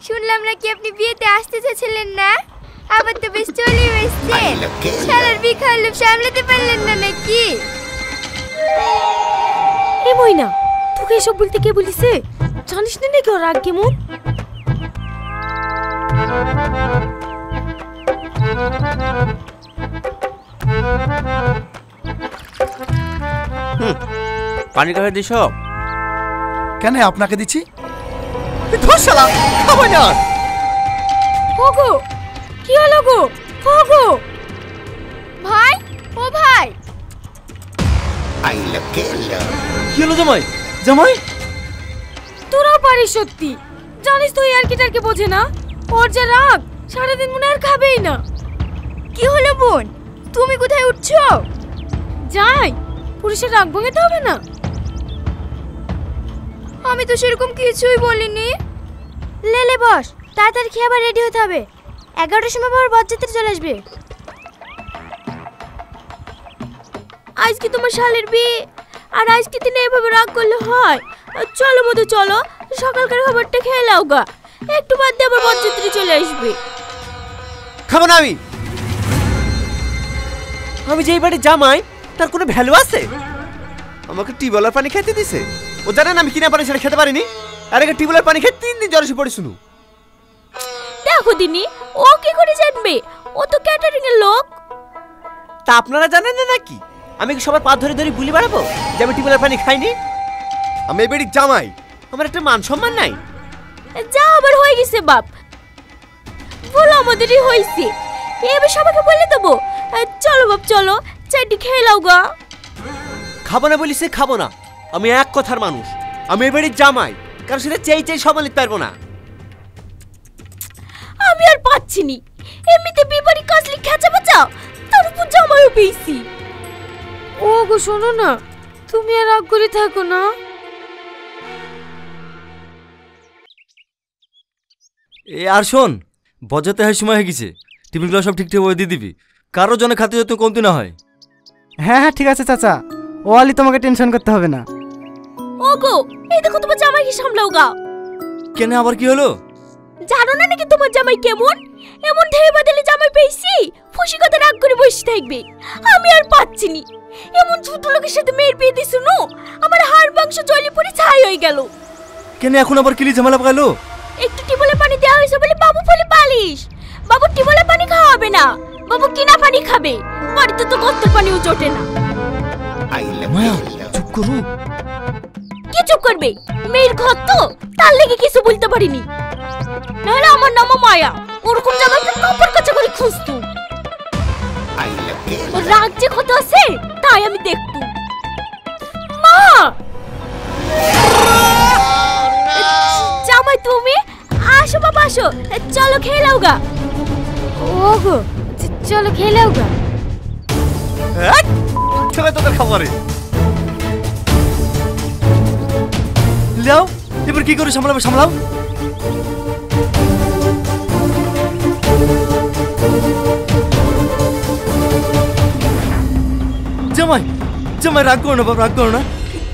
শুনলাম নাকি আপনি বিয়েতে আসতে চেয়েছিলেন না, আবার তো বেশ চলে এসেছেন। শালার বিখার লোভ সামলাতে পারলেন না নাকি? এ মইনা, তোকে এসব বলতে কে বলিছে? জানিস না নাকি ওর রাগ কেমন? পানি কাকে দিছ? কেন আপনাকে দিচ্ছি? ধর শালা, খাবো না। ওগো, কি হলো গো? ওগো ভাই, ও ভাই, কি হলো জামাই? জামাই তোরাও পারিস সত্যি। জানিস তো আর কি বোঝে না, ওর যে রাগ সারাদিন মনে আর খাবেই না। কি হলো বোন, তুমি কোথায় উঠছো? যাই, পুরুষের রাগ ভাঙাতে হবে না। আমি তো সেরকম কিছুই বলিনি। লে বস, তাড়াতাড়ি খেয়ে আবার রেডি হতে হবে। 11টার সময় আবার বরযাত্রী চলে আসবে। আজকে তোমার শালের বিয়ে, আর আজকে দিনে এভাবে রাগ করলে হয়? চলো মধু, চলো, সকালকার খাবারটা খেয়ে নাও গা। একটু বাদ দিয়ে আবার বরযাত্রী চলে আসবে। খাবো না আমি। আমি যেই বাড়ি জামাই তার কোনো ভ্যালু আছে? আমাকে টিউবওয়েলের পানি খেতে দিছে। ও জানে না আমি কিনা পানি সেটা খেতে পারিনি। আর আগে টিউবওয়েলের পানি খেয়ে 3 দিন জ্বর এসে পড়ে শুনু। দেখো দিনি, ও কি করে জানবে? ও তো ক্যাটারিং এর লোক। তা আপনারা জানেন না নাকি আমি কি সবার পা ধরে ধরে বুলি বাড়াবো যে আমি টিউবওয়েলের পানি খাইনি? আমি এই বাড়ির জামাই, আমার একটা মান সম্মান নাই? যা আবার হয়ে গেছে বাপ, বলো আমাদেরই হয়েছে, এবার সবাইকে বলে দেবো। চলো বাপ, চলো, চারটি খেয়ে নাও গা। খাবো না বলিস, খাবো না। আমি এক কথার মানুষ, আমি এই বাড়ির জামাই, কারণ সেটা চেয়ে সামাল নিতে পারবো না। আমি আর পাচ্ছি নি, এমনিতে বিবাড়ি কাজলি খেচা বাঁচা, তার উপর জামাইও পেয়েছি। ও গো শোনো না, তুমি আর রাগ করে থাকো না। এ আর শোন, বজাতে হয় সময় হয়ে গেছে, টিফিনগুলো সব ঠিকঠাক ওই দিয়ে দিবি, কারো জন্য খাতে যত কমতি না হয়। হ্যাঁ হ্যাঁ ঠিক আছে চাচা, ও আলি তোমাকে টেনশন করতে হবে না। ও গো, এই দেখো তোমার জামাইকে সামলাও গা। কেন আবার কি হলো? জানো না নাকি তোমার জামাই কেমন? এমন ঢেউ বাদলে জামাই পেয়েছি, খুশি কথা রাগ করে বসে থাকবে। আমি আর পাচ্ছি নি, এমন ছোট লোকের সাথে মেয়ের বিয়ে দিয়ে শুনো আমার হাড় মাংস জ্বলে পড়ে ছাই হয়ে গেল। কেন এখন আবার কিলি ঝামেলা পাকালো? একটু টিবলের পানি দেওয়া হয়েছে বলে বাবু ফলে পালিশ। বাবু টিবলের পানি খাওয়া হবে না, বাবু কিনা পানি খাবে। বাড়িতে তো কত্তর পানিও জোটে না। মায়া চুপ করো। কি চুপ করবে? মেয়ের ঘর তো, তার লেগে কিছু বলতে পারিনি। নাহলে আমার নাম মায়া, ওরকম জামাইকে কাপড় কাচা করে খুঁজতো। ওর রাগ যে কত আছে তাই আমি দেখতো। মা, জামাই তুমি আসো বাবা, আসো, চলো খেয়ে নাও গা। ওগো চলো খেয়ে নাও গা। চলে তোদের খাবারে লাও, এবার কি করে সামলাবে সামলাও। জামাই জামাই রাগ করো না বাবা, রাগ করো না।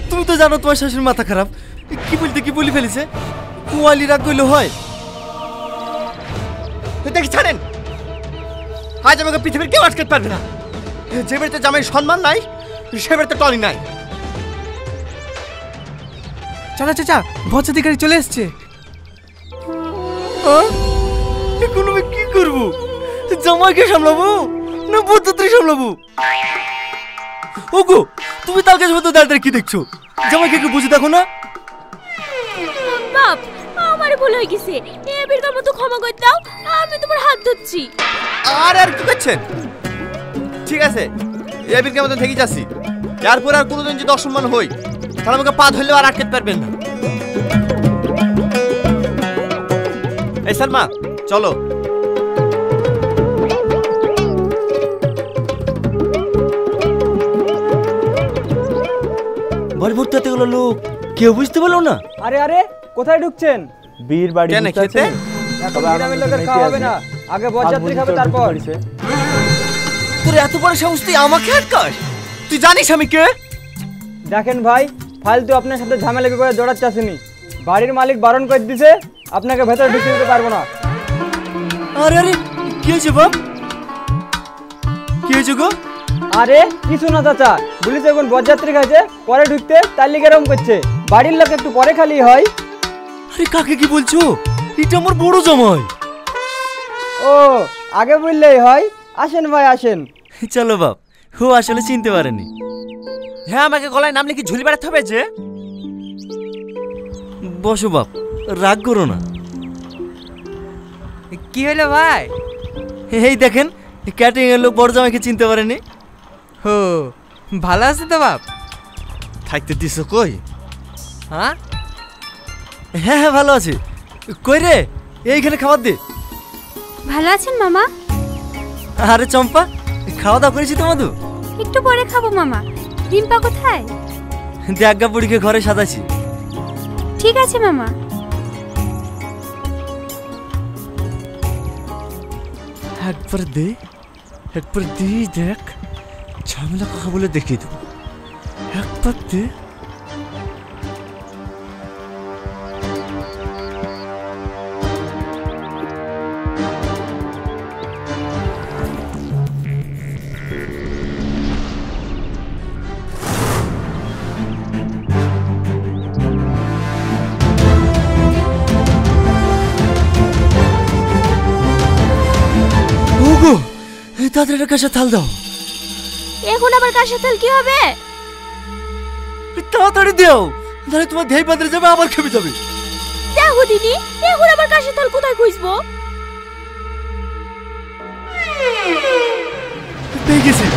তুমি তো জানো তোমার শাশুড়ির মাথা খারাপ, কি বলতে কি বলে ফেলেছে। কোয়ালি রাগ করলে হয়? দেখি ছাড়েন, আজ আমাকে পৃথিবীর কেউ আটকাতে পারবে না। যে বাড়িতে জামাই সম্মান নাই, সে বাড়িতে টনি নাই। চাচা চাচা, বরযাত্রী গাড়ি চলে এসছে। এখন আমি কি করবো? জামাইকে সামলাবো না বরযাত্রী সামলাবো? ওগো, তুমি তার কাছে মতো দাঁড়িয়ে কি দেখছো? জামাইকে একটু বুঝে দেখো না। বাপ, আমার ভুল হয়ে গেছে, এবারকার মতো ক্ষমা করে দাও, আমি তোমার হাত ধরছি। আর কি করছেন? ঠিক আছে, এবিরকে মতন থেকে যাচ্ছি। এরপর আর কোনোদিন যদি অসম্মান হই, তাহলে আমাকে পা ধরলেও আর আটকাতে পারবেন না। এই সালমা, চলো। বাড়ি ভর্তি এতগুলো লোক, কেউ বুঝতে পারলো না। আরে আরে, কোথায় ঢুকছেন? বীর বাড়ি কেন খেতে? এখন গ্রামের লোকের খাওয়া হবে না, আগে বরযাত্রী খাবে তারপর। তোর এত বড় সাহস, তুই আমাকে আটকাস? তুই জানিস আমি কে? দেখেন ভাই, ফালতু আপনার সাথে ঝামেলা বিপদে জড়াতে আসেনি। বাড়ির মালিক বারণ করে দিছে, আপনাকে ভেতরে ঢুকতে দিতে পারবো না। আরে আরে কি হয়েছে বাপ? কি হয়েছে গো? আরে কিছু না চাচা, পুলিশ এখন বরযাত্রী খাইছে, পরে ঢুকতে তার লিগে এরকম করছে। বাড়ির লোক একটু পরে খালি হয়। আরে কাকে কি বলছো? এটা আমার বড় জামাই। ও আগে বললেই হয়। আসেন ভাই আসেন। চলো বাপ, ও আসলে চিনতে পারেনি। হ্যাঁ, আমাকে গলায় নাম লিখে ঝুলি বেড়াতে হবে যে। বসো বাপ, রাগ করো না। কি হলো ভাই? এই দেখেন, ক্যাটারিং এর লোক বড় জামাইকে চিনতে পারেনি। হো, ভালো আছে তো বাপ? থাকতে দিছ কই? হ্যাঁ হ্যাঁ হ্যাঁ ভালো আছে। কই রে, এইখানে খাবার দে। ভালো আছেন মামা? আরে চম্পা, খাওয়া দাওয়া করেছি তো মধু? একটু পরে খাবো মামা। রিম্পা কোথায়? দেগা বুড়িকে ঘরে সাজাছি। ঠিক আছে মামা। একবার দে, একবার দি, দেখ ঝামেলা কথা বলে দেখিয়ে দেবো। একবার দে। ওগো, তাদের একটা কাঁচা থাল দাও। এখন আবার কাশের থাল কি হবে? তাড়াতাড়ি দাও, তাহলে তোমার ধেই পাত্রে যাবে, আবার খেপে যাবে। দেখো দিদি, এখন আবার কাশের থাল কোথায় খুঁজবো? পেয়ে গেছি।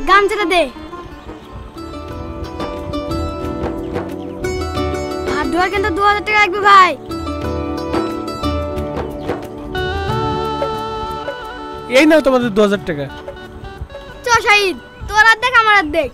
গামছাটা দে। আর ধোয়ার কিন্তু 2000 টাকা লাগবে ভাই। এই নাও তোমাদের 2000 টাকা। চ শাহিদ, তোর আর দেখ আমার আর দেখ।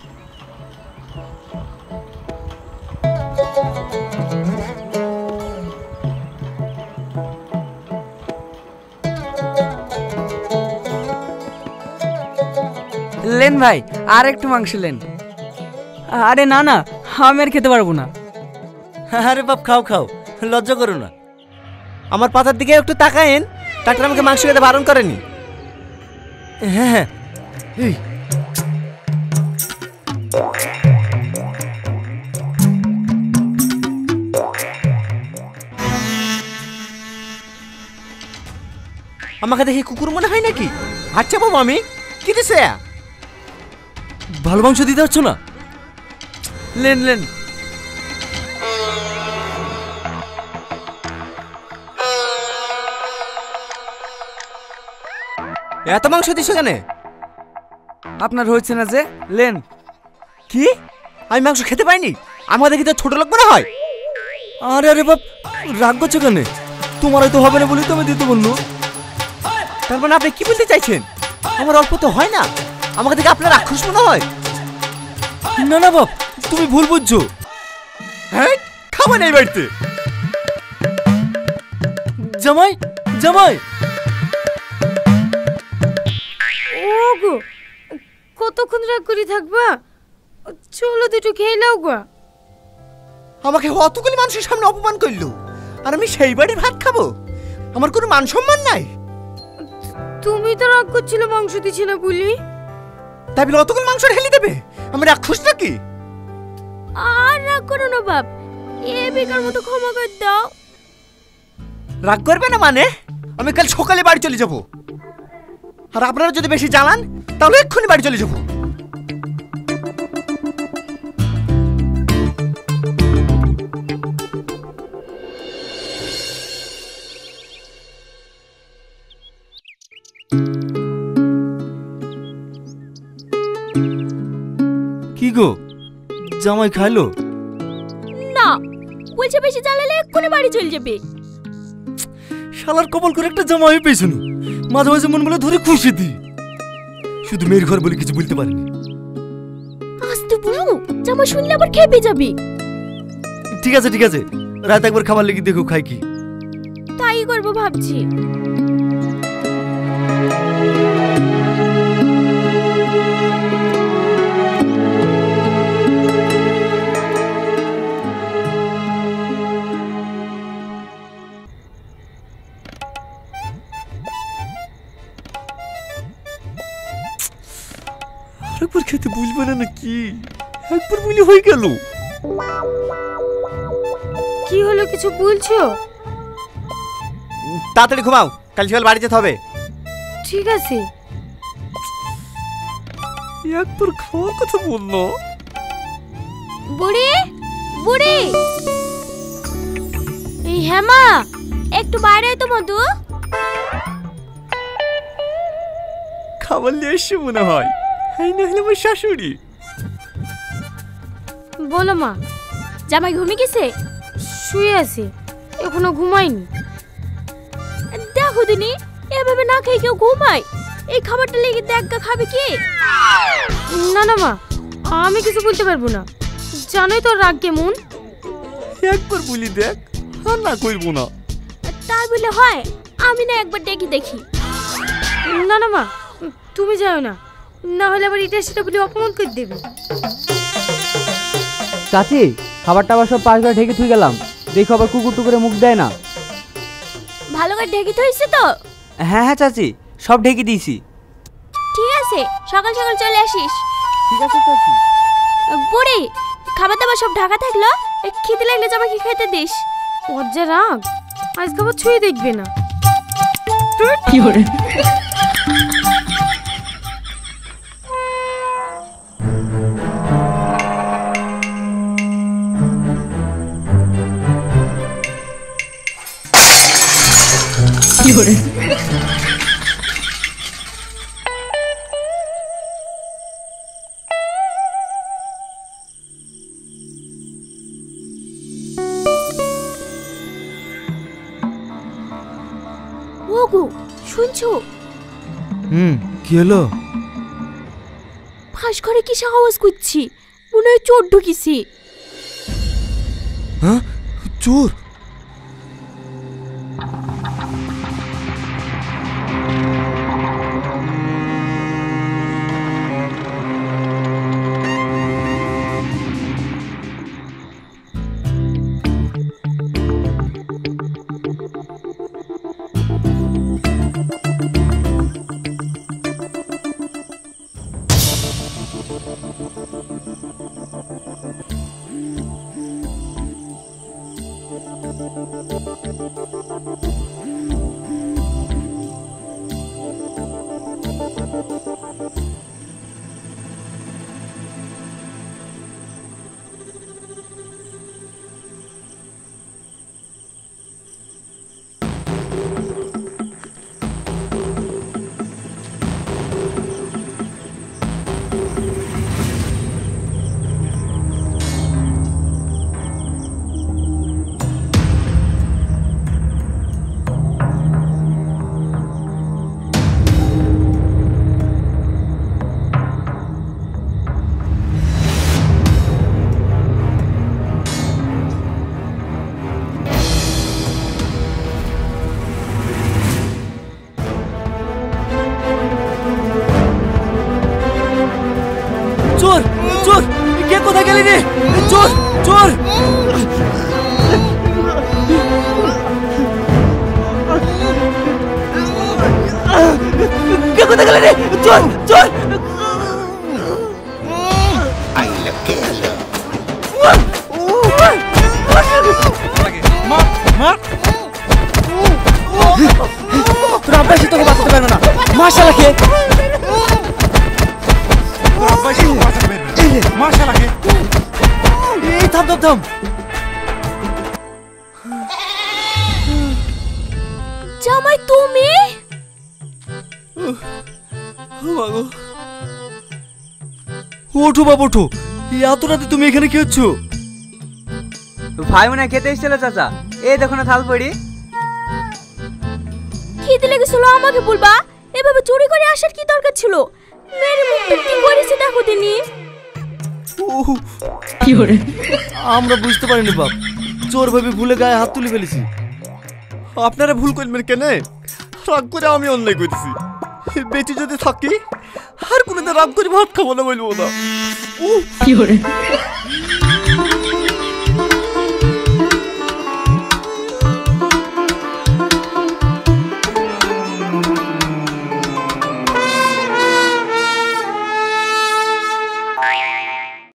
লেন ভাই, আর একটু মাংস লেন। আরে না না, আমি আর খেতে পারবো না। আরে বাপ, খাও খাও, লজ্জা করো না। আমার পাতার দিকে একটু তাকায়েন, ডাক্তার আমাকে মাংস খেতে বারণ করেনি। হ্যাঁ হ্যাঁ, এই আমাকে দেখে কুকুর মনে হয় নাকি? আচ্ছা বাবু, আমি কি দিছে? ভালো মাংস দিতে পারছো না? Lane lane. এত মাংস দিছো কেন? আপনার হচ্ছে না যে, লেন। কি, আমি মাংস খেতে পাইনি? আমাকে দেখি তো ছোট লোক মনে হয়। আরে আরে বাপ, রাগ করছো কেন? তোমার হয়তো হবে না বলি তো আমি দিতে বললো। তার মানে আপনি কি বলতে চাইছেন? আমার অল্প তো হয় না, আমাকে দেখে আপনার রাক্ষস মনে হয়? না না বাপ, তুমি ভুল বুঝছো। হ্যাঁ, খাবেন এই বাড়িতে? জামাই, জামাই। ওগো, কতক্ষণ রাগ করে থাকবা? চলো দুটো খেয়ে নাও গো। আমাকে অতগুলি মানুষের সামনে অপমান করলো, আর আমি সেই বাড়ির ভাত খাবো? আমার কোনো মান সম্মান নাই। তুমি তো রাগ করছিলে মাংস দিছি না বলি। তাই বলে অতগুলি মাংস ঢেলে দেবে? আমি রাক্ষস নাকি? আর রাগ করো না বাপ, এ বেকার মতো ক্ষমা করে দাও। রাগ করবে না মানে? আমি কাল সকালে বাড়ি চলে যাব, আর আপনারা যদি বেশি জ্বালান তাহলে এক্ষুনি বাড়ি চলে যাবো। গো, জামাই খাইলো? না, বলছে বেশি জ্বালালে এক্ষুনি বাড়ি চলে যাবে। শালার কপাল করে একটা জামাই পেয়েছিল, মাঝে মাঝে মন বলে ধরে খুশি দি, শুধু মেয়ের ঘর বলে কিছু বলতে পারিনি। আস্তে বলো, জামাই শুনলে আবার খেপে যাবে। ঠিক আছে ঠিক আছে, রাত একবার খাবার লেগে দেখো খাই কি। তাই করবো ভাবছি। আরেকবার খেতে বুঝবে না নাকি? একবার বুঝলে হয়ে গেল। কি হলো, কিছু বলছো? তাড়াতাড়ি ঘুমাও, কাল সকাল বাড়ি যেতে হবে। ঠিক আছে। একবার খাওয়ার কথা বললো। বুড়ি বুড়ি, এই হেমা একটু বাইরে তো মধু। খাবার নিয়ে এসে মনে হয়, এই না হলে আমার শাশুড়ি। বলো মা। জামাই ঘুমিয়ে গেছে? শুয়ে আছে, এখনো ঘুমায়নি। দেখো দিনি, এভাবে না খেয়ে কেউ ঘুমায়? এই খাবারটা লেগে দেখা খাবে কি? না না মা, আমি কিছু বলতে পারবো না, জানোই তো রাগ কেমন। একবার বলি দেখ, আর না করবো না। তাই বলে হয়? আমি না একবার ডেকে দেখি। না না মা, তুমি যাও না, না হলে আবার এটা সেটা বলে অপমান করে দেবে। চাচি, খাবার টাবার সব পাশ করে ঢেকে থুই গেলাম, দেখো আবার কুকুর টুকুরে মুখ দেয় না। ভালো করে ঢেকে থইছে তো? হ্যাঁ হ্যাঁ চাচি, সব ঢেকে দিয়েছি। ঠিক আছে, সকাল সকাল চলে আসিস। ঠিক আছে চাচি। বুড়ি, খাবার দাবার সব ঢাকা থাকলো, খিদে লাগলে জামাইকে খেতে দিস। ওর যা রাগ, আজকে আবার ছুঁয়ে দেখবে না। কি করে? কি করে? ওগো, শুনছো? কি হলো? ফাঁস ঘরে কিসে আওয়াজ করছি, মনে হয় চোর ঢুকিছি। হ্যাঁ, চোর? চোর চোর, কে কোথায় গেলি রে? চোর চোর! কে কোথায় গেলি রে? চোর চোর! তোর আব্বা সে তোকে বাঁচাতে পারবে না, মাশাআল্লাহ কে? থাম থাম থাম। জামাই তুমি? ওঠো বাবা ওঠো, এত রাতে তুমি এখানে কি হচ্ছ? ভাই মনে হয় খেতে এসেছিল চাচা, এই দেখো না থাল পড়ি। খিদে লেগেছিল আমাকে বলবা, এভাবে চুরি করে আসার কি দরকার ছিল? মেরে মুখটা কি করেছে দেখো দিনি। আমরা বুঝতে পারিনি বাপ, চোর ভাবে ভুলে গায়ে হাত তুলে ফেলেছি। আপনারা ভুল করবেন কেন? রাগ করে আমি অন্যায় করেছি। বেঁচে যদি থাকি আর কোনোদিন রাগ করে ভাত খাবো না, বলবো না।